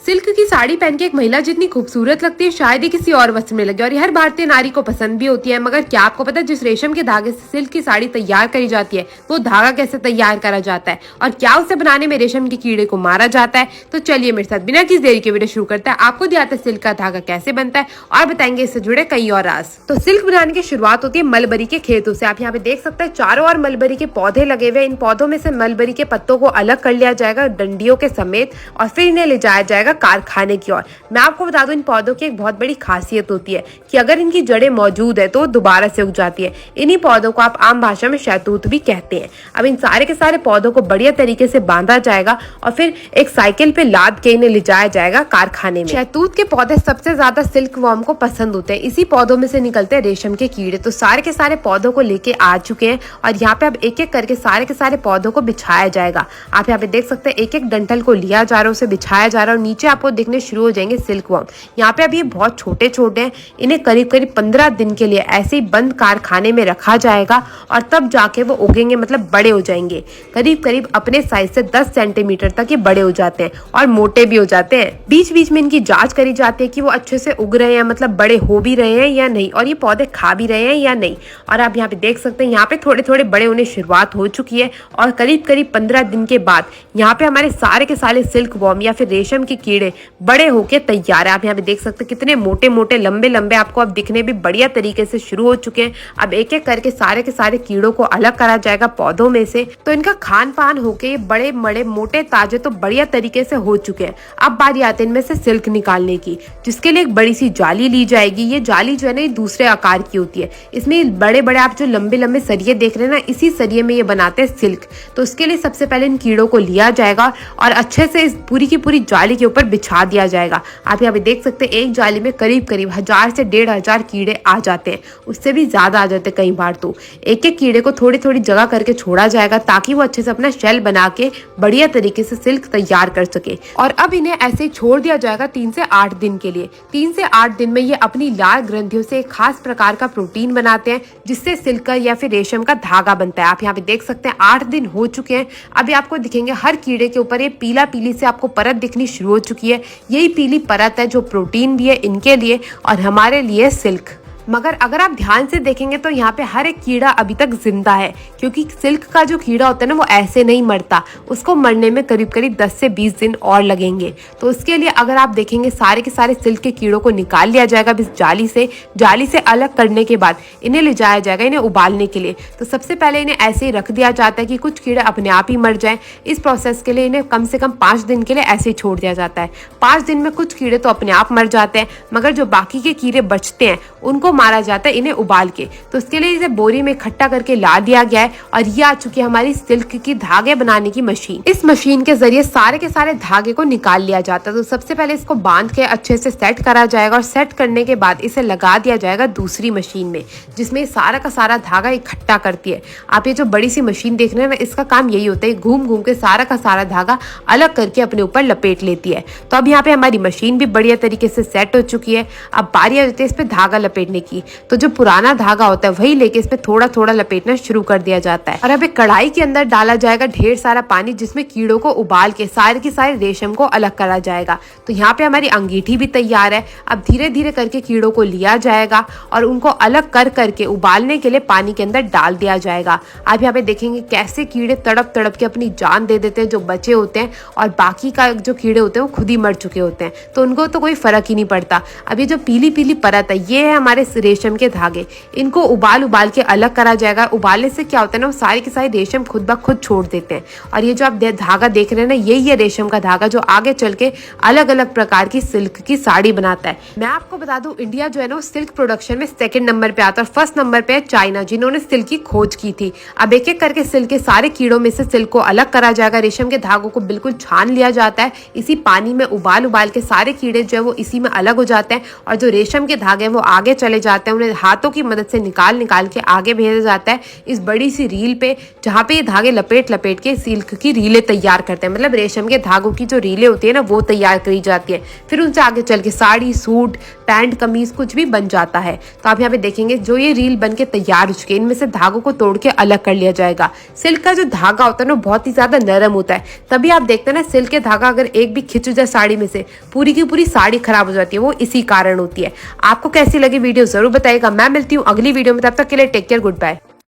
Silk की साड़ी पहन के एक महिला जितनी खूबसूरत लगती है शायद ही किसी और वस्त्र में लगे, और ये हर भारतीय नारी को पसंद भी होती है। मगर क्या आपको पता है जिस रेशम के धागे से सिल्क की साड़ी तैयार करी जाती है वो धागा कैसे तैयार करा जाता है, और क्या उसे बनाने में रेशम के कीड़े को मारा जाता है? तो चलिए मेरे साथ बिना किसी देरी के वीडियो शुरू करते हैं। आपको दिखाते हैं सिल्क का धागा कैसे बनता है और बताएंगे इससे जुड़े कई और राज। तो सिल्क बनाने की शुरुआत होती है मलबरी के खेतों से। आप यहाँ पे देख सकते हैं चारों ओर मलबरी के पौधे लगे हुए। इन पौधों में से मलबरी के पत्तों को अलग कर लिया जाएगा डंडियों के समेत, और फिर इन्हें ले जाया जाएगा कारखाने की ओर। मैं आपको बता दूं इन पौधों की एक बहुत बड़ी खासियत होती है कि अगर इनकी जड़ें मौजूद है तो दोबारा से उग जाती है। इन्हीं पौधों को आप आम भाषा में शहतूत भी कहते हैं। अब इन सारे के सारे पौधों को बढ़िया तरीके से बांधा जाएगा और फिर एक साइकिल पे लाद के इन्हें ले जाया जाएगा कारखाने में। शहतूत के पौधे सबसे ज्यादा सिल्क वॉर्म को पसंद होते हैं। इसी पौधों में से निकलते हैं रेशम के कीड़े। तो सारे के सारे पौधों को लेके आ चुके हैं और यहाँ पे अब एक एक करके सारे के सारे पौधों को बिछाया जाएगा। आप यहाँ पे देख सकते हैं एक एक डंठल को लिया जा रहा है, उसे बिछाया जा रहा है और नीचे आपको दिखने शुरू हो जाएंगे सिल्क वॉर्म। यहाँ पे अब ये बहुत छोटे छोटे हैं, इन्हें करीब करीब 15 दिन के लिए ऐसे ही बंद कारखाने में रखा जाएगा और तब जाके वो उगेंगे, मतलब बड़े हो जाएंगे। करीब करीब अपने साइज से 10 सेंटीमीटर तक ये बड़े हो जाते हैं और मोटे भी हो जाते हैं। बीच बीच में इनकी जांच करी जाती है कि वो अच्छे से उग रहे हैं, मतलब बड़े हो भी रहे हैं या नहीं, और ये पौधे खा भी रहे हैं या नहीं। और आप यहाँ पे देख सकते हैं यहाँ पे थोड़े थोड़े बड़े होने शुरुआत हो चुकी है और करीब करीब 15 दिन के बाद यहाँ पे हमारे सारे के सारे सिल्क वॉर्म या फिर रेशम के कीड़े बड़े होके तैयार है। आप यहाँ पे देख सकते हैं कितने मोटे मोटे लंबे लंबे आपको अब दिखने भी बढ़िया तरीके से शुरू हो चुके हैं। अब एक एक करके सारे के सारे कीड़ों को अलग करा जाएगा पौधों में से। तो इनका खान पान होके बड़े बड़े मोटे ताजे तो बढ़िया तरीके से हो चुके हैं। अब बारी आती है इनमें से सिल्क निकालने की, जिसके लिए एक बड़ी सी जाली ली जाएगी। ये जाली जो है ना दूसरे आकार की होती है। इसमें बड़े बड़े आप जो लंबे लंबे सरिये देख रहे हैं ना, इसी सरिये में ये बनाते हैं सिल्क। तो उसके लिए सबसे पहले इन कीड़ों को लिया जाएगा और अच्छे से इस पूरी की पूरी जाली के ऊपर बिछा दिया जाएगा। आप यहाँ पे देख सकते हैं एक जाली में करीब करीब 1000 से 1500 कीड़े आ जाते हैं, उससे भी ज्यादा आ जाते हैं कई बार। तो एक एक कीड़े को थोड़ी थोड़ी जगह करके छोड़ा जाएगा ताकि वो अच्छे से अपना शेल बना के बढ़िया तरीके से सिल्क तैयार कर सके। और अब इन्हें ऐसे ही छोड़ दिया जाएगा 3 से 8 दिन के लिए। 3 से 8 दिन में ये अपनी लाल ग्रंथियों से एक खास प्रकार का प्रोटीन बनाते हैं जिससे सिल्क का या फिर रेशम का धागा बनता है। आप यहाँ पे देख सकते हैं 8 दिन हो चुके हैं। अभी आपको दिखेंगे हर कीड़े के ऊपर ये पीला पीली से आपको परत दिखनी शुरू हो चुकी है। यही पीली परत है जो प्रोटीन भी है इनके लिए और हमारे लिए सिल्क। मगर अगर आप ध्यान से देखेंगे तो यहाँ पे हर एक कीड़ा अभी तक जिंदा है, क्योंकि सिल्क का जो कीड़ा होता है ना वो ऐसे नहीं मरता। उसको मरने में करीब करीब 10 से 20 दिन और लगेंगे। तो उसके लिए अगर आप देखेंगे सारे के सारे सिल्क के कीड़ों को निकाल लिया जाएगा इस जाली से अलग करने के बाद इन्हें ले जाया जाएगा इन्हें उबालने के लिए। तो सबसे पहले इन्हें ऐसे ही रख दिया जाता है कि कुछ कीड़े अपने आप ही मर जाए। इस प्रोसेस के लिए इन्हें कम से कम 5 दिन के लिए ऐसे ही छोड़ दिया जाता है। 5 दिन में कुछ कीड़े तो अपने आप मर जाते हैं, मगर जो बाकी के कीड़े बचते हैं उनको मारा जाता है इन्हें उबाल के। तो उसके लिए इसे बोरी में इकट्ठा करके ला दिया गया है और ये आ चुकी है हमारी सिल्क की धागे बनाने की मशीन। इस मशीन के जरिए सारे के सारे धागे को निकाल लिया जाता है। तो सबसे पहले इसको बांध के अच्छे से सेट करा जाएगा और सेट करने के बाद इसे लगा दिया जाएगा दूसरी मशीन में, जिसमें सारा का सारा धागा इकट्ठा करती है। आप ये जो बड़ी सी मशीन देख रहे हैं ना, इसका काम यही होता है, घूम घूम के सारा का सारा धागा अलग करके अपने ऊपर लपेट लेती है। तो अब यहाँ पे हमारी मशीन भी बढ़िया तरीके से सेट हो चुकी है। अब बारी आती है इस पे धागा लपेटने की। तो जो पुराना धागा होता है वही लेके इस पे थोड़ा थोड़ा लपेटना शुरू कर दिया जाता है। और अब एक कढ़ाई के अंदर डाला जाएगा ढेर सारा पानी, जिसमें कीड़ों को उबाल के सारे की सारे रेशम को अलग करा जाएगा। तो यहाँ पे हमारी अंगीठी भी तैयार है। अब धीरे धीरे करके कीड़ों को लिया जाएगा और उनको अलग कर करके उबालने के लिए पानी के अंदर डाल दिया जाएगा। आप यहाँ पे देखेंगे कैसे कीड़े तड़प तड़प के अपनी जान दे देते हैं जो बचे होते हैं, और बाकी का जो कीड़े होते हैं वो खुद ही मर चुके होते हैं। तो उनको तो कोई फर्क ही नहीं पड़ता। अब ये जो पीली पीली परत है ये है हमारे रेशम के धागे। इनको उबाल के अलग करा जाएगा। उबालने से क्या होता है ना, वो सारे के सारे रेशम खुद ब खुद छोड़ देते हैं। और ये जो आप धागा देख रहे हैं ना, यही है रेशम का धागा जो आगे चल के अलग अलग प्रकार की सिल्क की साड़ी बनाता है। मैं आपको बता दूं इंडिया जो है ना सिल्क प्रोडक्शन में 2nd नंबर पे आता है और 1st नंबर पे है चाइना, जिन्होंने सिल्क की खोज की थी। अब एक एक करके सिल्क के सारे कीड़ों में से सिल्क को अलग करा जाएगा। रेशम के धागों को बिल्कुल छान लिया जाता है। इसी पानी में उबाल के सारे कीड़े जो है वो इसी में अलग हो जाते हैं और जो रेशम के धागे हैं वो आगे आगे चले जाते हैं, उन्हें हाथों की मदद से निकाल के आगे भेजा जाता है इस बड़ी सी रील पे, जहाँ पे ये धागे लपेट के सिल्क की रीलें तैयार करते हैं। मतलब रेशम के धागों की जो रीलें होती है ना, वो तैयार करी जाती है। फिर उनसे आगे चल के साड़ी, सूट, पैंट, कमीज कुछ भी बन जाता है। तो आप यहाँ पे देखेंगे जो ये रील बन के तैयार हो चुके हैं, इनमें से धागों को तोड़ के अलग कर लिया जाएगा। सिल्क का जो धागा होता है ना, बहुत ही ज्यादा नरम होता है, तभी आप देखते हैं ना सिल्क के धागा अगर एक भी खिंच जाए साड़ी में से, पूरी की पूरी साड़ी खराब हो जाती है, वो इसी कारण होती है। आपको कैसी लगी वीडियो जरूर बताइएगा। मैं मिलती हूँ अगली वीडियो में, तब तक के लिए टेक केयर, गुड बाय।